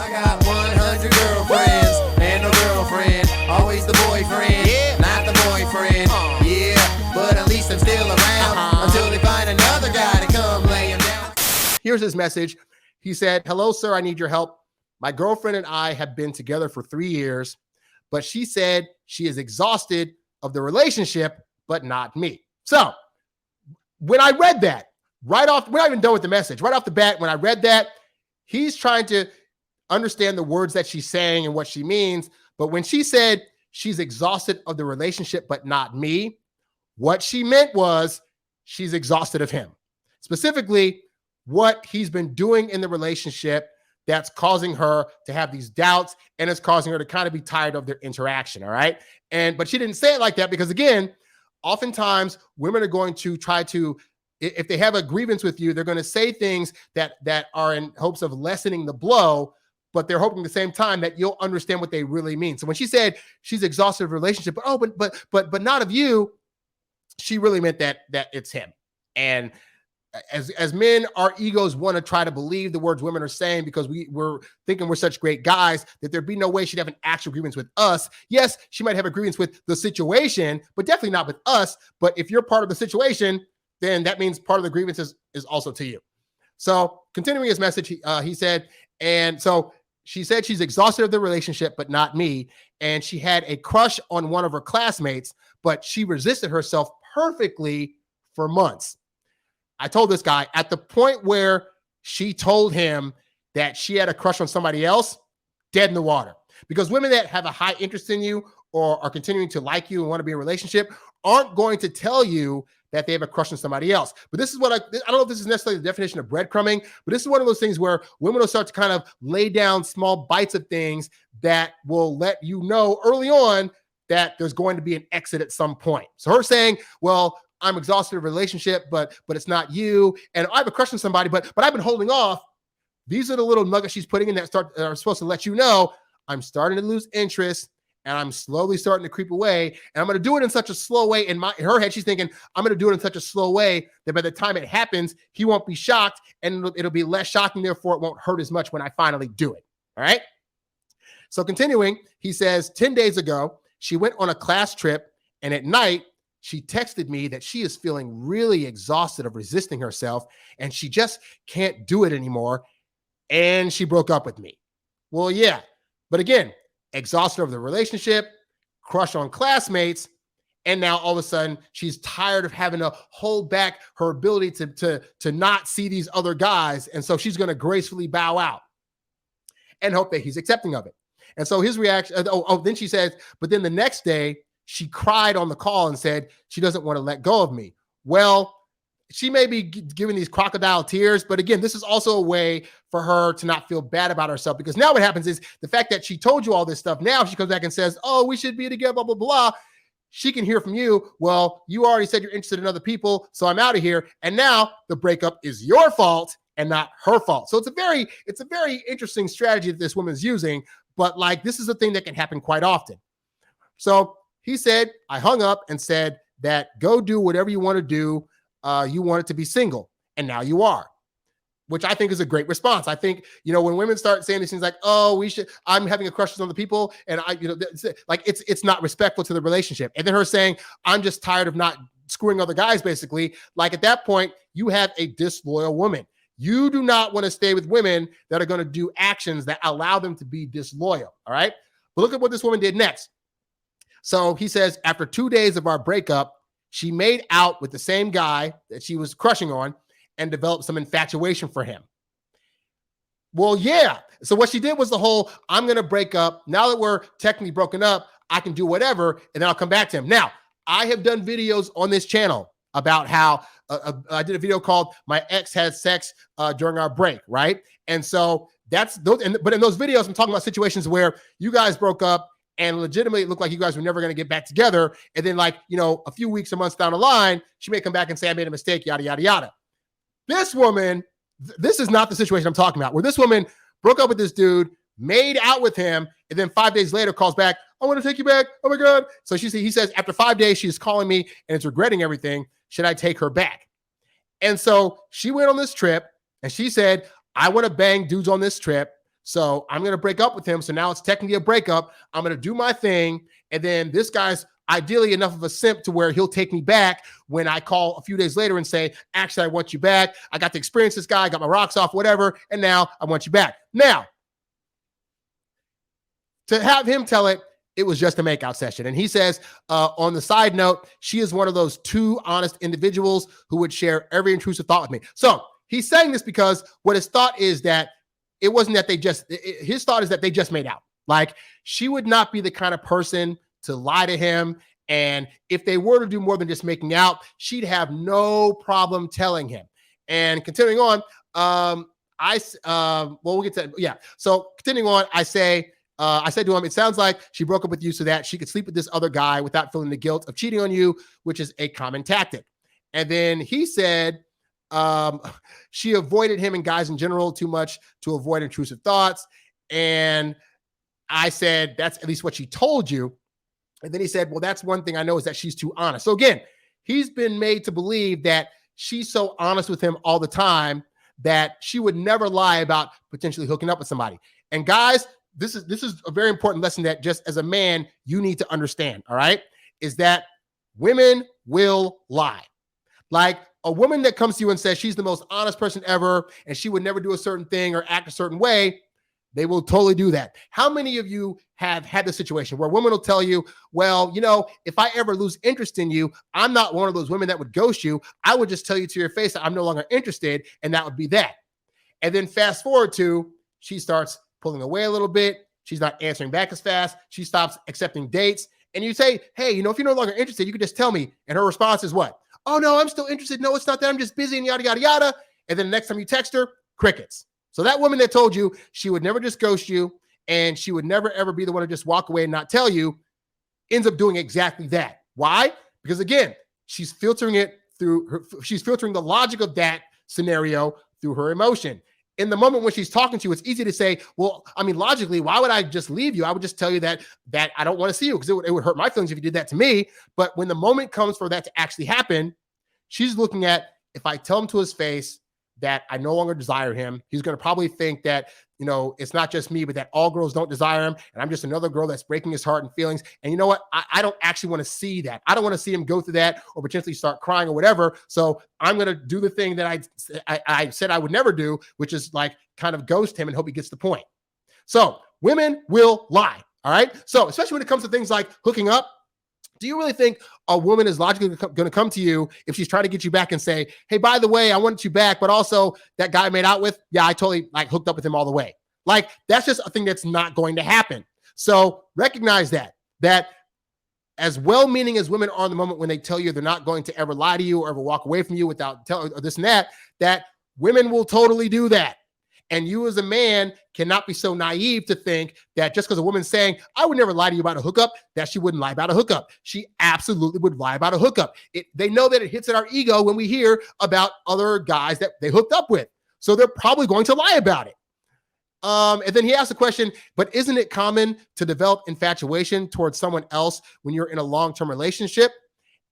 I got 100 girlfriends and no girlfriend. Always the boyfriend, not the boyfriend. Yeah, but at least I'm still around until they find another guy to come lay him down. Here's his message. He said, "Hello, sir, I need your help. My girlfriend and I have been together for 3 years, but she said she is exhausted of the relationship, but not me." So when I read that, we're not even done with the message. Right off the bat, when I read that, he's trying to understand the words that she's saying and what she means. But when she said she's exhausted of the relationship, but not me, what she meant was she's exhausted of him. Specifically, what he's been doing in the relationship that's causing her to have these doubts, and it's causing her to kind of be tired of their interaction, all right? But she didn't say it like that because, again, oftentimes women are going to try to, if they have a grievance with you, they're going to say things that are in hopes of lessening the blow, but they're hoping at the same time that you'll understand what they really mean. So when she said she's exhausted of relationship, but not of you, she really meant that it's him. And as men, our egos want to try to believe the words women are saying because we're thinking we're such great guys that there'd be no way she'd have an actual grievance with us. Yes, she might have a grievance with the situation, but definitely not with us. But if you're part of the situation, then that means part of the grievance is also to you. So continuing his message, he said, and so she said she's exhausted of the relationship, but not me. And she had a crush on one of her classmates, but she resisted herself perfectly for months. I told this guy at the point where she told him that she had a crush on somebody else, dead in the water. Because women that have a high interest in you or are continuing to like you and want to be in a relationship aren't going to tell you that they have a crush on somebody else. But this is what I don't know if this is necessarily the definition of breadcrumbing, but this is one of those things where women will start to kind of lay down small bites of things that will let you know early on that there's going to be an exit at some point. So her saying, well, I'm exhausted of a relationship, but it's not you. And I have a crush on somebody, but I've been holding off. These are the little nuggets she's putting in that are supposed to let you know I'm starting to lose interest and I'm slowly starting to creep away. And I'm going to do it in such a slow way. In her head, she's thinking, I'm going to do it in such a slow way that by the time it happens, he won't be shocked and it'll be less shocking. Therefore, it won't hurt as much when I finally do it. All right. So continuing, he says, 10 days ago, she went on a class trip and at night, she texted me that she is feeling really exhausted of resisting herself and she just can't do it anymore. And she broke up with me. Well, yeah. But again, exhausted of the relationship, crush on classmates. And now all of a sudden she's tired of having to hold back her ability to not see these other guys. And so she's going to gracefully bow out and hope that he's accepting of it. And so his reaction, then she says, but then the next day, she cried on the call and said she doesn't want to let go of me. Well, she may be giving these crocodile tears, but again, this is also a way for her to not feel bad about herself because now what happens is the fact that she told you all this stuff, now she comes back and says, oh, we should be together, blah, blah, blah. She can hear from you. Well, you already said you're interested in other people, so I'm out of here. And now the breakup is your fault and not her fault. So it's a very interesting strategy that this woman's using, but like this is a thing that can happen quite often. So he said, I hung up and said that go do whatever you want to do. You want it to be single. And now you are, which I think is a great response. I think, when women start saying these things like, oh, I'm having a crush on other people. And it's not respectful to the relationship. And then her saying, I'm just tired of not screwing other guys, basically. Like at that point, you have a disloyal woman. You do not want to stay with women that are going to do actions that allow them to be disloyal. All right. But look at what this woman did next. So he says, after 2 days of our breakup, she made out with the same guy that she was crushing on and developed some infatuation for him. Well, yeah. So what she did was the whole, I'm going to break up. Now that we're technically broken up, I can do whatever, and then I'll come back to him. Now, I have done videos on this channel about how I did a video called My Ex Had Sex During Our Break, right? And so but in those videos, I'm talking about situations where you guys broke up and legitimately it looked like you guys were never going to get back together. And then a few weeks or months down the line, she may come back and say, I made a mistake, yada, yada, yada. This woman, this is not the situation I'm talking about, where this woman broke up with this dude, made out with him, and then 5 days later calls back, I want to take you back. Oh my God. So he says, after 5 days, she's calling me and is regretting everything. Should I take her back? And so she went on this trip and she said, I want to bang dudes on this trip. So I'm going to break up with him. So now it's technically a breakup. I'm going to do my thing. And then this guy's ideally enough of a simp to where he'll take me back when I call a few days later and say, actually, I want you back. I got to experience this guy. I got my rocks off, whatever. And now I want you back. Now, to have him tell it, it was just a makeout session. And he says, on the side note, she is one of those two honest individuals who would share every intrusive thought with me. So he's saying this because what his thought is that it wasn't that his thought is that they just made out. Like, she would not be the kind of person to lie to him. And if they were to do more than just making out, she'd have no problem telling him. And continuing on, we'll get to, yeah. So continuing on, I said to him, it sounds like she broke up with you so that she could sleep with this other guy without feeling the guilt of cheating on you, which is a common tactic. And then he said, she avoided him and guys in general too much to avoid intrusive thoughts. And I said, that's at least what she told you. And then he said, well, that's one thing I know is that she's too honest. So again, he's been made to believe that she's so honest with him all the time that she would never lie about potentially hooking up with somebody. And guys, this is a very important lesson that just as a man, you need to understand, all right, is that women will lie. Like, a woman that comes to you and says she's the most honest person ever and she would never do a certain thing or act a certain way, they will totally do that. How many of you have had the situation where women will tell you, well, you know, if I ever lose interest in you, I'm not one of those women that would ghost you. I would just tell you to your face that I'm no longer interested, and that would be that. And then fast forward to, she starts pulling away a little bit. She's not answering back as fast. She stops accepting dates. And you say, hey, you know, if you're no longer interested, you could just tell me. And her response is what? Oh, no, I'm still interested. No, it's not that. I'm just busy and yada, yada, yada. And then the next time you text her, crickets. So that woman that told you she would never just ghost you and she would never, ever be the one to just walk away and not tell you ends up doing exactly that. Why? Because again, she's filtering the logic of that scenario through her emotion. In the moment when she's talking to you, it's easy to say, well, I mean, logically, why would I just leave you? I would just tell you that I don't want to see you because it would hurt my feelings if you did that to me. But when the moment comes for that to actually happen, she's looking at, if I tell him to his face that I no longer desire him, he's going to probably think that, you know, it's not just me, but that all girls don't desire him. And I'm just another girl that's breaking his heart and feelings. And you know what? I don't actually want to see that. I don't want to see him go through that or potentially start crying or whatever. So I'm going to do the thing that I said I would never do, which is like kind of ghost him and hope he gets the point. So women will lie. All right. So especially when it comes to things like hooking up, do you really think a woman is logically going to come to you if she's trying to get you back and say, hey, by the way, I wanted you back, but also that guy I made out with, yeah, I totally like hooked up with him all the way. Like, that's just a thing that's not going to happen. So recognize that as well-meaning as women are in the moment when they tell you they're not going to ever lie to you or ever walk away from you without telling this and that women will totally do that. And you as a man cannot be so naive to think that just because a woman's saying, I would never lie to you about a hookup, that she wouldn't lie about a hookup. She absolutely would lie about a hookup. They know that it hits at our ego when we hear about other guys that they hooked up with. So they're probably going to lie about it. And then he asked the question, but isn't it common to develop infatuation towards someone else when you're in a long-term relationship?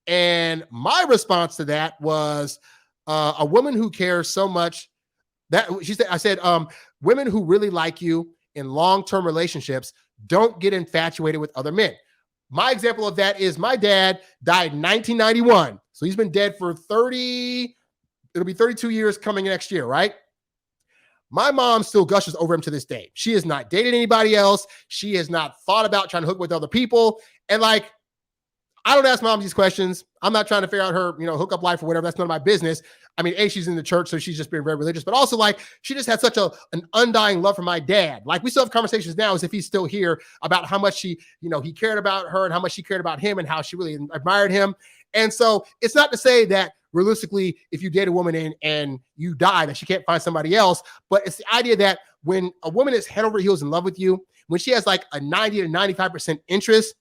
And my response to that was a woman who cares so much I said, women who really like you in long-term relationships don't get infatuated with other men. My example of that is my dad died in 1991. So he's been dead for it'll be 32 years coming next year, right? My mom still gushes over him to this day. She has not dated anybody else. She has not thought about trying to hook with other people. And like, I don't ask mom these questions. I'm not trying to figure out her, hookup life or whatever. That's none of my business. I mean, she's in the church, so she's just been very religious, but also like she just had such an undying love for my dad. Like we still have conversations now as if he's still here about how much he cared about her and how much she cared about him and how she really admired him. And so it's not to say that realistically, if you date a woman and you die, that she can't find somebody else. But it's the idea that when a woman is head over heels in love with you, when she has like a 90 to 95% interest,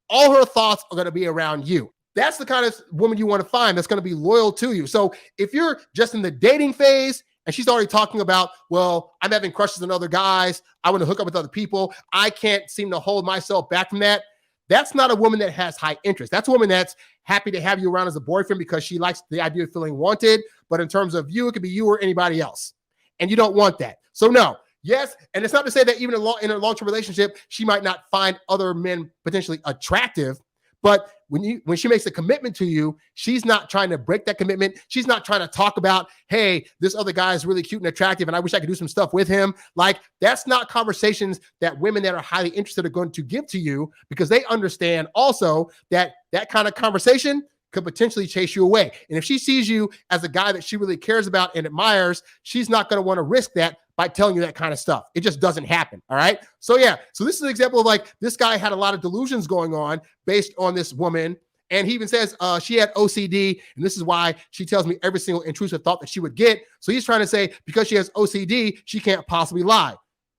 all her thoughts are going to be around you. That's the kind of woman you want to find that's going to be loyal to you. So if you're just in the dating phase and she's already talking about, well, I'm having crushes on other guys, I want to hook up with other people, I can't seem to hold myself back from that. That's not a woman that has high interest. That's a woman that's happy to have you around as a boyfriend because she likes the idea of feeling wanted. But in terms of you, it could be you or anybody else. And you don't want that. So no, Yes, and it's not to say that even in a long-term relationship, she might not find other men potentially attractive. But when she makes a commitment to you, she's not trying to break that commitment. She's not trying to talk about, hey, this other guy is really cute and attractive, and I wish I could do some stuff with him. Like, that's not conversations that women that are highly interested are going to give to you, because they understand also that that kind of conversation could potentially chase you away. And if she sees you as a guy that she really cares about and admires, she's not going to want to risk that by telling you that kind of stuff. It just doesn't happen. All right. So yeah. So this is an example of like, this guy had a lot of delusions going on based on this woman. And he even says she had OCD. And this is why she tells me every single intrusive thought that she would get. So he's trying to say, because she has OCD, she can't possibly lie.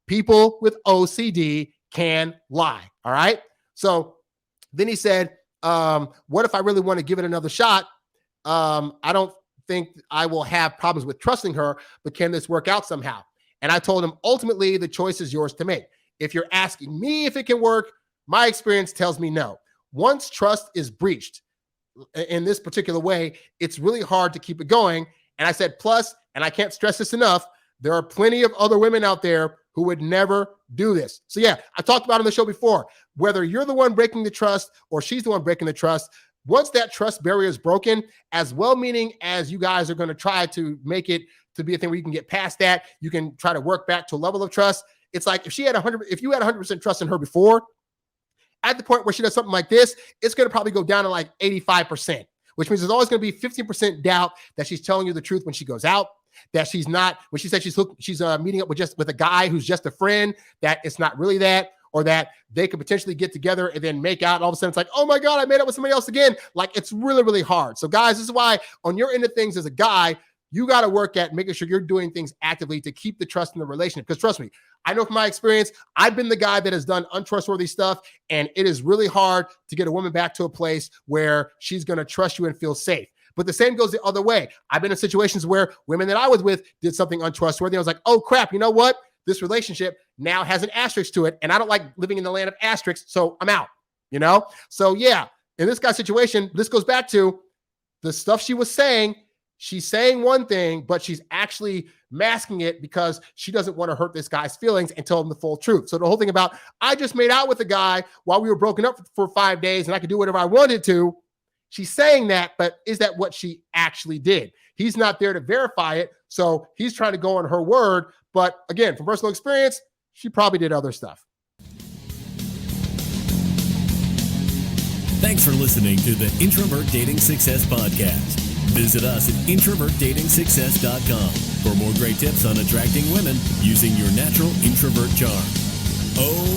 People with OCD can lie. All right. So then he said, what if I really want to give it another shot? I don't think I will have problems with trusting her, but can this work out somehow? And I told him, ultimately, the choice is yours to make. If you're asking me if it can work, my experience tells me no. Once trust is breached in this particular way, it's really hard to keep it going. And I said, plus, and I can't stress this enough, there are plenty of other women out there who would never do this. So yeah, I talked about on the show before, whether you're the one breaking the trust or she's the one breaking the trust, once that trust barrier is broken, as well-meaning as you guys are going to try to make it to be a thing where you can get past that, you can try to work back to a level of trust. It's like if you had 100% trust in her before, at the point where she does something like this, it's going to probably go down to like 85%, which means there's always going to be 15% doubt that she's telling you the truth when she goes out, that she's not, when she said she's meeting up with a guy who's just a friend, that it's not really that, or that they could potentially get together and then make out. And all of a sudden it's like, oh my God, I made up with somebody else again. Like, it's really, really hard. So guys, this is why on your end of things as a guy, you got to work at making sure you're doing things actively to keep the trust in the relationship. Because trust me, I know from my experience, I've been the guy that has done untrustworthy stuff, and it is really hard to get a woman back to a place where she's going to trust you and feel safe. But the same goes the other way. I've been in situations where women that I was with did something untrustworthy. I was like, oh crap, you know what? This relationship now has an asterisk to it, and I don't like living in the land of asterisks, so I'm out, you know? So yeah, in this guy's situation, this goes back to the stuff she was saying. She's saying one thing, but she's actually masking it because she doesn't want to hurt this guy's feelings and tell him the full truth. So the whole thing about, I just made out with a guy while we were broken up for 5 days and I could do whatever I wanted to. She's saying that, but is that what she actually did? He's not there to verify it. So he's trying to go on her word. But again, from personal experience, she probably did other stuff. Thanks for listening to the Introvert Dating Success Podcast. Visit us at introvertdatingsuccess.com for more great tips on attracting women using your natural introvert charm. Oh,